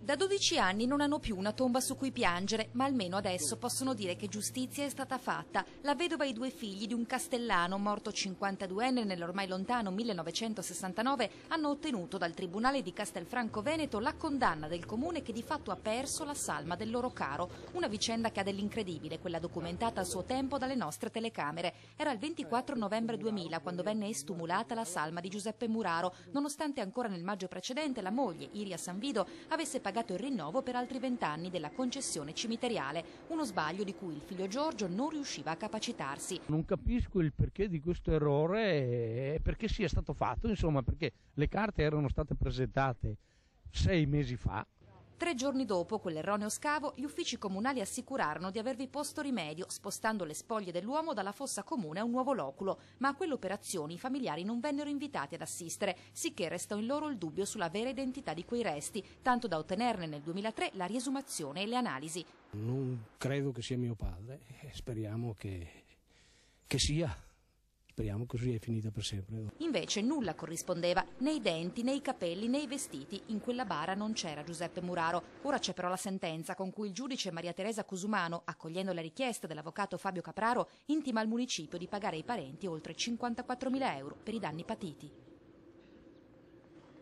Da 12 anni non hanno più una tomba su cui piangere, ma almeno adesso possono dire che giustizia è stata fatta. La vedova e i due figli di un castellano morto 52enne nell'ormai lontano 1969 hanno ottenuto dal Tribunale di Castelfranco Veneto la condanna del comune che di fatto ha perso la salma del loro caro. Una vicenda che ha dell'incredibile, quella documentata a suo tempo dalle nostre telecamere. Era il 24 novembre 2000 quando venne estumulata la salma di Giuseppe Muraro, nonostante ancora nel maggio precedente la moglie, Iria Sanvido, avesse pagato il rinnovo per altri 20 anni della concessione cimiteriale, uno sbaglio di cui il figlio Giorgio non riusciva a capacitarsi. Non capisco il perché di questo errore e perché sia stato fatto, insomma, perché le carte erano state presentate 6 mesi fa. 3 giorni dopo quell'erroneo scavo, gli uffici comunali assicurarono di avervi posto rimedio, spostando le spoglie dell'uomo dalla fossa comune a un nuovo loculo. Ma a quell'operazione i familiari non vennero invitati ad assistere, sicché restò in loro il dubbio sulla vera identità di quei resti, tanto da ottenerne nel 2003 la riesumazione e le analisi. Non credo che sia mio padre, speriamo che sia. Speriamo così è finita per sempre. Invece nulla corrispondeva, né i denti, né i capelli, né i vestiti. In quella bara non c'era Giuseppe Muraro. Ora c'è però la sentenza con cui il giudice Maria Teresa Cusumano, accogliendo la richiesta dell'avvocato Fabio Capraro, intima al municipio di pagare ai parenti oltre 54.000 euro per i danni patiti.